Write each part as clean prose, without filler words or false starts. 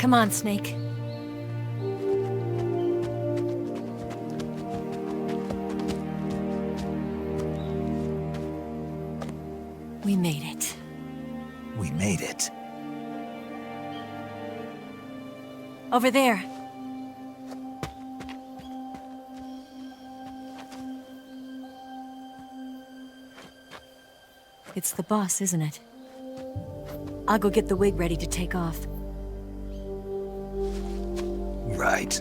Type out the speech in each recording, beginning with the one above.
Come on, Snake. We made it. We made it. Over there. It's the boss, isn't it? I'll go get the wig ready to take off. Right.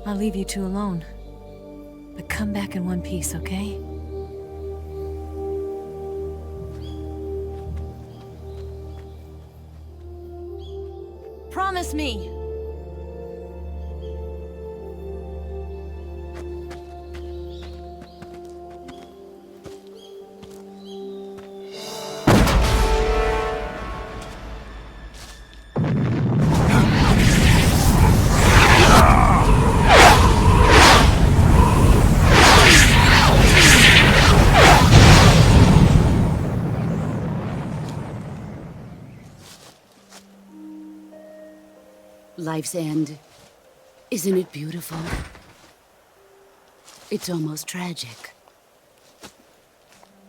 I'll leave you two alone. But come back in one piece, okay? Promise me! Life's end. Isn't it beautiful? It's almost tragic.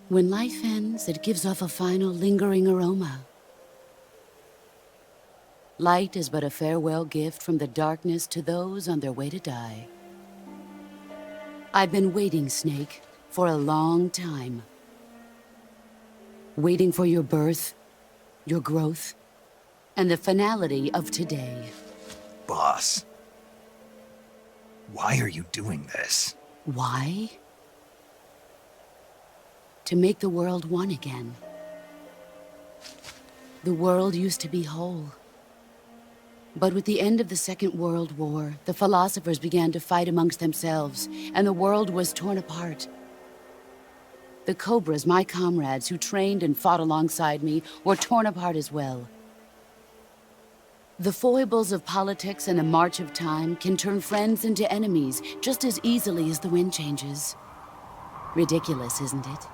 When life ends, it gives off a final lingering aroma. Light is but a farewell gift from the darkness to those on their way to die. I've been waiting, Snake, for a long time. Waiting for your birth, your growth, and the finality of today. Boss. Why are you doing this? Why? To make the world one again. The world used to be whole. But with the end of the Second World War, the philosophers began to fight amongst themselves, and the world was torn apart. The Cobras, my comrades who trained and fought alongside me, were torn apart as well. The foibles of politics and the march of time can turn friends into enemies just as easily as the wind changes. Ridiculous, isn't it?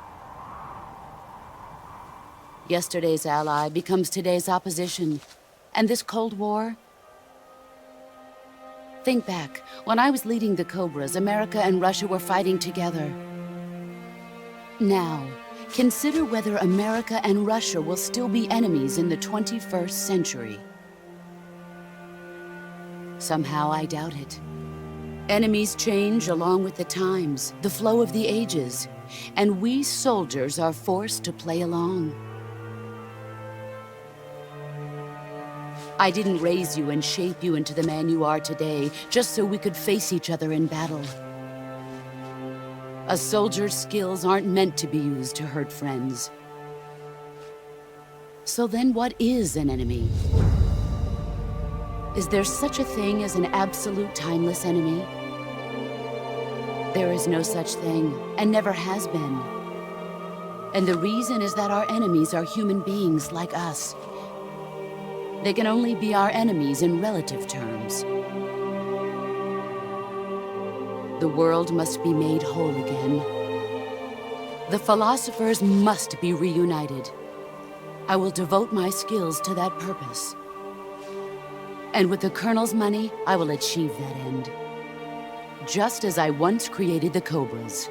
Yesterday's ally becomes today's opposition. And this Cold War? Think back. When I was leading the Cobras, America and Russia were fighting together. Now, consider whether America and Russia will still be enemies in the 21st century. Somehow I doubt it. Enemies change along with the times, the flow of the ages, and we soldiers are forced to play along. I didn't raise you and shape you into the man you are today just so we could face each other in battle. A soldier's skills aren't meant to be used to hurt friends. So then what is an enemy? Is there such a thing as an absolute timeless enemy? There is no such thing, and never has been. And the reason is that our enemies are human beings like us. They can only be our enemies in relative terms. The world must be made whole again. The philosophers must be reunited. I will devote my skills to that purpose. And with the Colonel's money, I will achieve that end. Just as I once created the Cobras.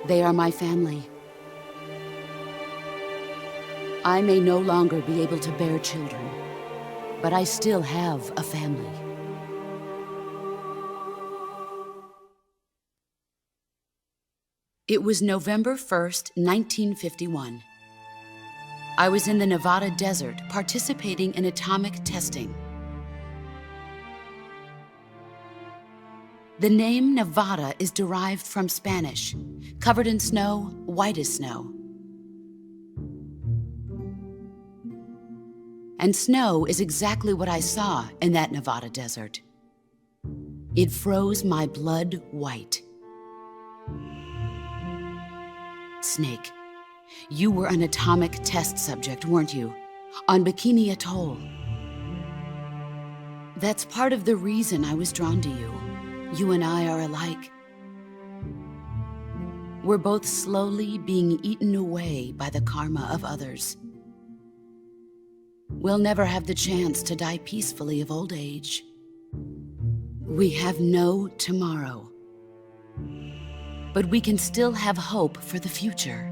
They are my family. I may no longer be able to bear children, but I still have a family. It was November 1st, 1951. I was in the Nevada desert participating in atomic testing. The name Nevada is derived from Spanish, covered in snow, white as snow. And snow is exactly what I saw in that Nevada desert. It froze my blood white. Snake, you were an atomic test subject, weren't you? On Bikini Atoll. That's part of the reason I was drawn to you. You and I are alike. We're both slowly being eaten away by the karma of others. we'll never have the chance to die peacefully of old age. We have no tomorrow. But we can still have hope for the future.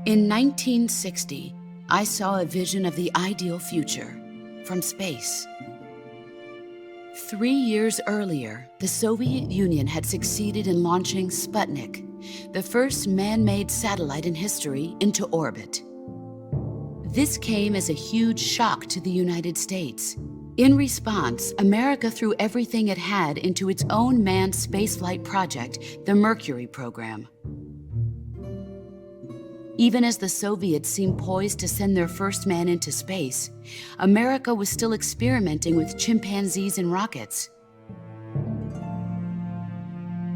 In 1960, I saw a vision of the ideal future from space. 3 years earlier, the Soviet Union had succeeded in launching Sputnik, the first man-made satellite in history, into orbit. This came as a huge shock to the United States. In response, America threw everything it had into its own manned spaceflight project, the Mercury program. Even as the Soviets seemed poised to send their first man into space, America was still experimenting with chimpanzees and rockets.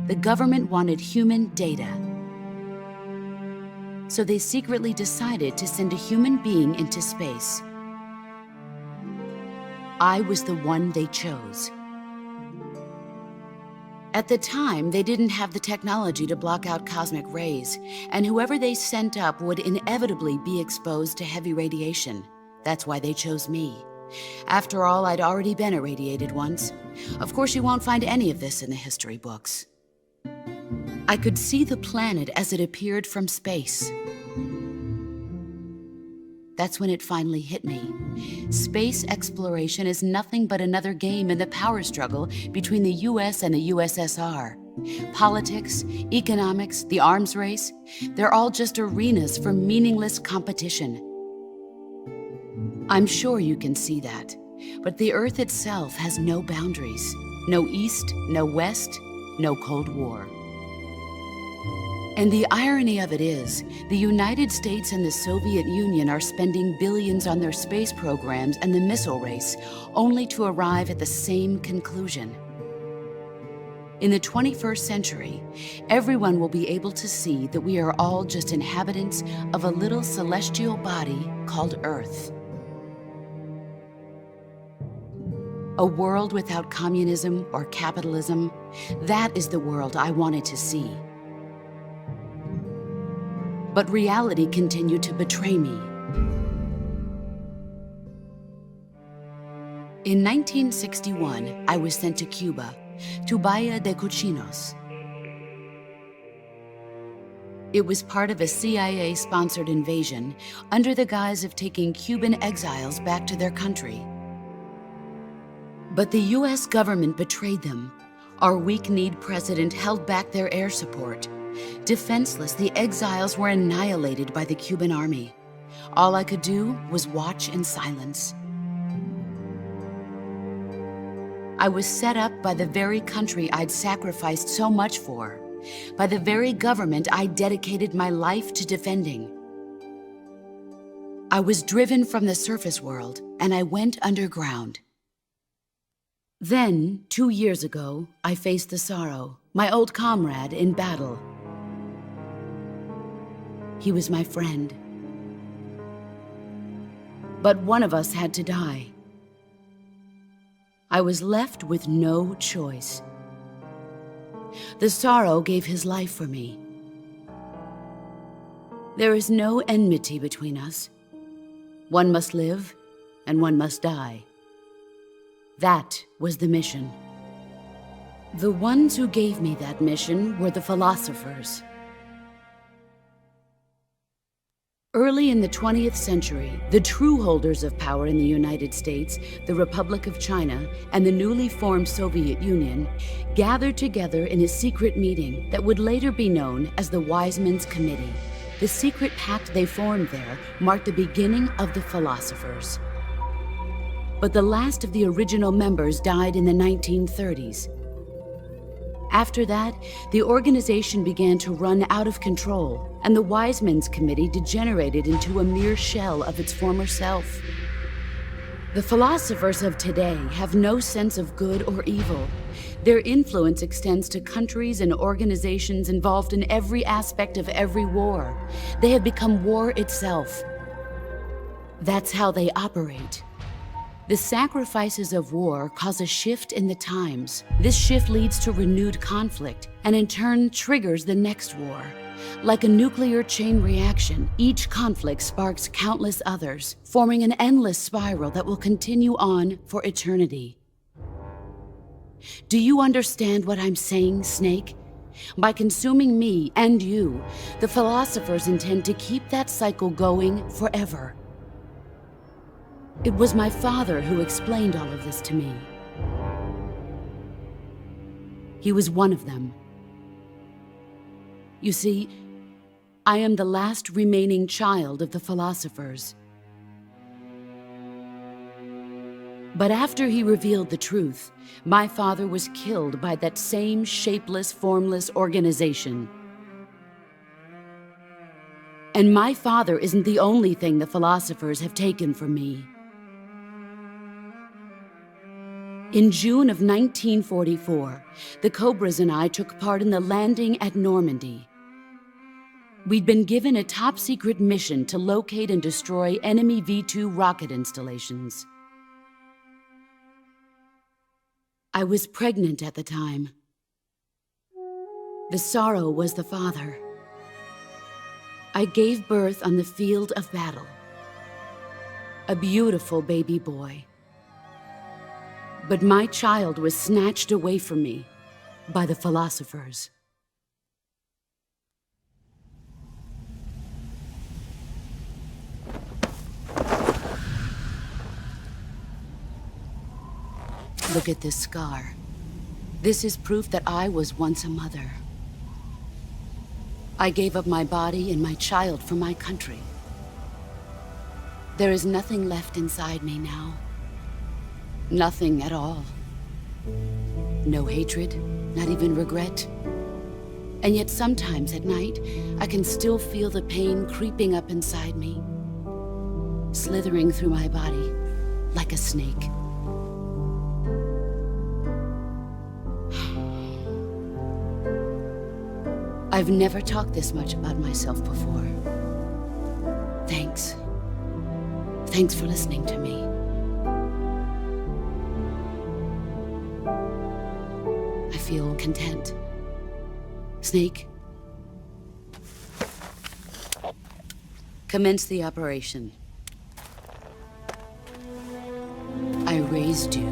The government wanted human data, so they secretly decided to send a human being into space. I was the one they chose. At the time, they didn't have the technology to block out cosmic rays, and whoever they sent up would inevitably be exposed to heavy radiation. That's why they chose me. After all, I'd already been irradiated once. Of course, you won't find any of this in the history books. I could see the planet as it appeared from space. That's when it finally hit me. Space exploration is nothing but another game in the power struggle between the US and the USSR. Politics, economics, the arms race, they're all just arenas for meaningless competition. I'm sure you can see that, but the Earth itself has no boundaries. No East, no West, no Cold War. And the irony of it is, the United States and the Soviet Union are spending billions on their space programs and the missile race, only to arrive at the same conclusion. In the 21st century, everyone will be able to see that we are all just inhabitants of a little celestial body called Earth. A world without communism or capitalism, that is the world I wanted to see. But reality continued to betray me. In 1961, I was sent to Cuba, to Bahia de Cochinos. It was part of a CIA-sponsored invasion under the guise of taking Cuban exiles back to their country. But the US government betrayed them. Our weak-kneed president held back their air support. Defenseless, the exiles were annihilated by the Cuban army. All I could do was watch in silence. I was set up by the very country I'd sacrificed so much for, by the very government I dedicated my life to defending. I was driven from the surface world, and I went underground. Then, 2 years ago, I faced the sorrow, my old comrade in battle. He was my friend. But one of us had to die. I was left with no choice. The sorrow gave his life for me. There is no enmity between us. One must live, and one must die. That was the mission. The ones who gave me that mission were the philosophers. Early in the 20th century, the true holders of power in the United States, the Republic of China, and the newly formed Soviet Union gathered together in a secret meeting that would later be known as the Wise Men's Committee. The secret pact they formed there marked the beginning of the philosophers. But the last of the original members died in the 1930s. After that, the organization began to run out of control, and the Wise Men's Committee degenerated into a mere shell of its former self. The philosophers of today have no sense of good or evil. Their influence extends to countries and organizations involved in every aspect of every war. They have become war itself. That's how they operate. The sacrifices of war cause a shift in the times. This shift leads to renewed conflict. and in turn triggers the next war. Like a nuclear chain reaction, each conflict sparks countless others, forming an endless spiral that will continue on for eternity. Do you understand what I'm saying, Snake? By consuming me and you, the philosophers intend to keep that cycle going forever. It was my father who explained all of this to me. He was one of them. You see, I am the last remaining child of the philosophers. But after he revealed the truth, my father was killed by that same shapeless, formless organization. And my father isn't the only thing the philosophers have taken from me. In June of 1944, the Cobras and I took part in the landing at Normandy. We'd been given a top-secret mission to locate and destroy enemy V-2 rocket installations. I was pregnant at the time. The sorrow was the father. I gave birth on the field of battle. A beautiful baby boy. But my child was snatched away from me by the philosophers. Look at this scar. This is proof that I was once a mother. I gave up my body and my child for my country. There is nothing left inside me now. Nothing at all. No hatred, not even regret. And yet sometimes at night, I can still feel the pain creeping up inside me, slithering through my body like a snake. I've never talked this much about myself before. Thanks. Thanks for listening to me. I feel content. Snake, commence the operation. I raised you.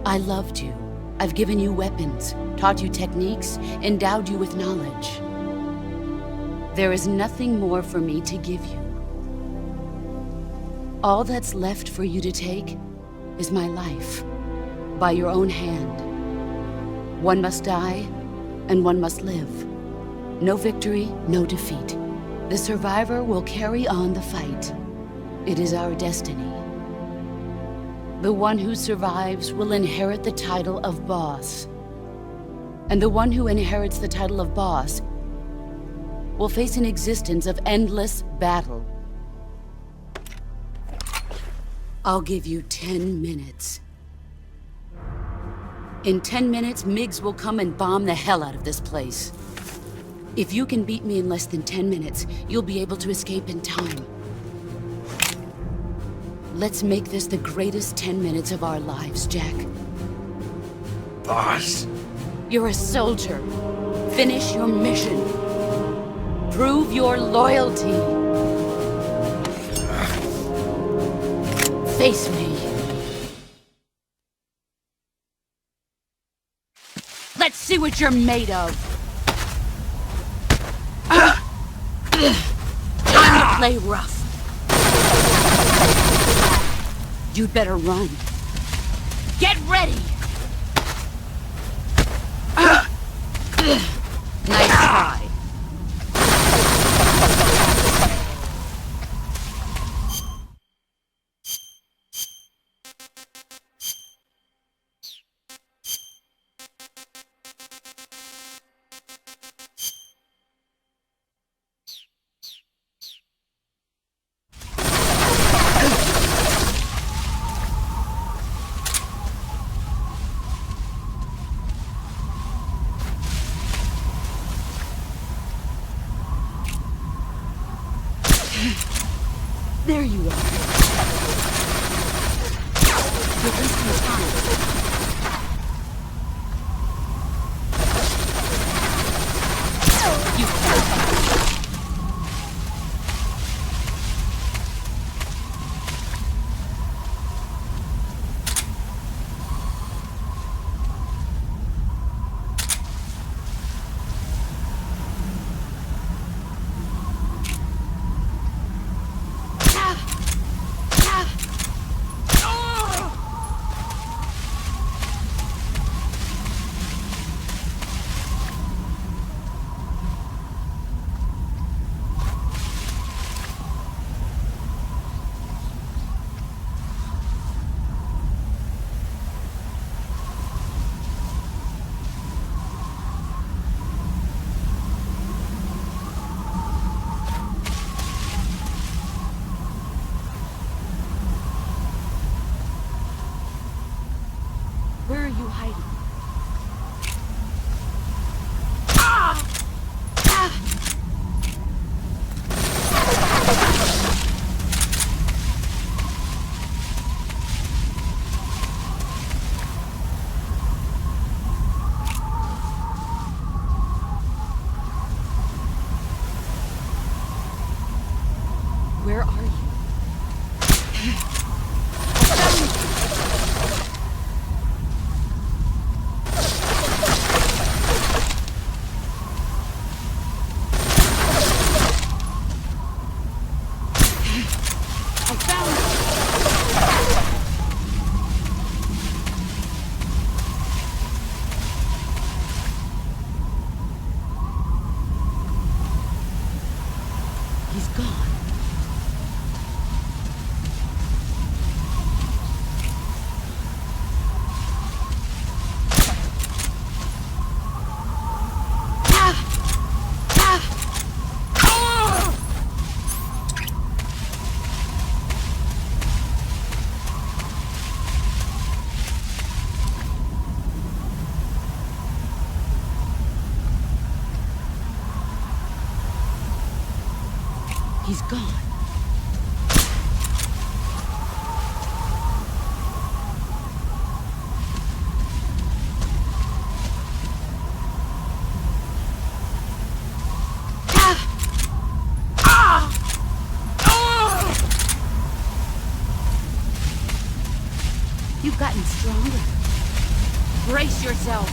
I loved you. I've given you weapons, taught you techniques, endowed you with knowledge. There is nothing more for me to give you. All that's left for you to take is my life, by your own hand. One must die, and one must live. No victory, no defeat. The survivor will carry on the fight. It is our destiny. The one who survives will inherit the title of boss. And the one who inherits the title of boss will face an existence of endless battle. I'll give you 10 minutes. In 10 minutes, MiGs will come and bomb the hell out of this place. If you can beat me in less than 10 minutes, you'll be able to escape in time. Let's make this the greatest 10 minutes of our lives, Jack. Boss. You're a soldier. Finish your mission. Prove your loyalty. Face me. Let's see what you're made of. Time to play rough. You'd better run. Get ready! Nice try. There you are. You're wasting time. You can't. Where are you hiding? Where are you? He's gone. He's gone. You've gotten stronger. Brace yourself.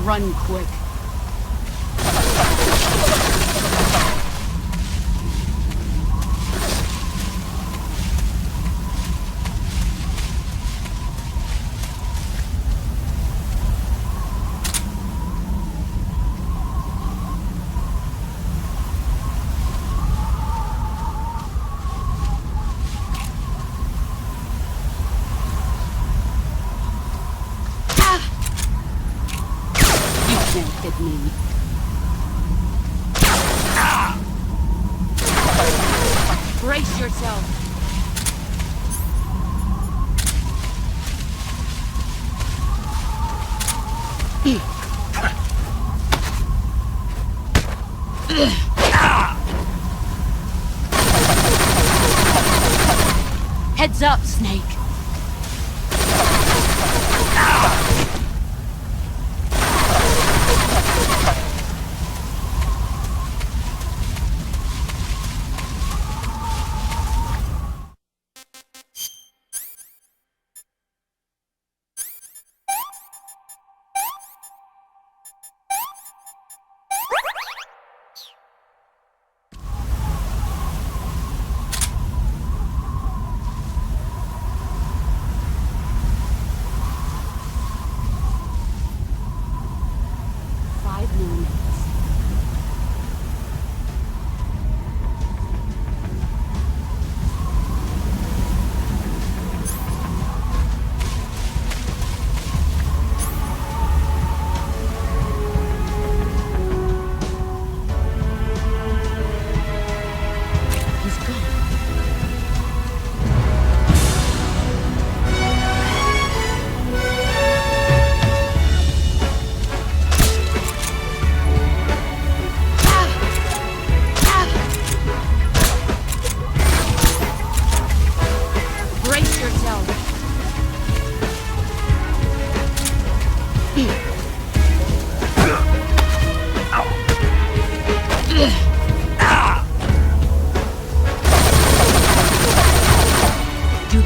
Run quick. Can't hit me. Brace yourself. Heads up, Snake.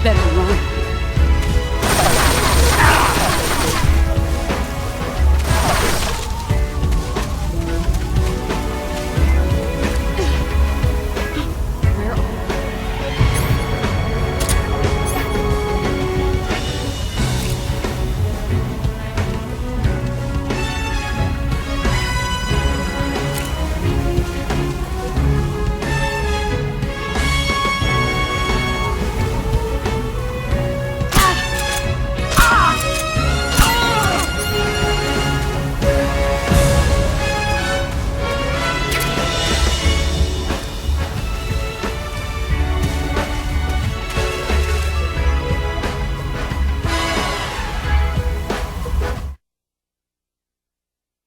better run.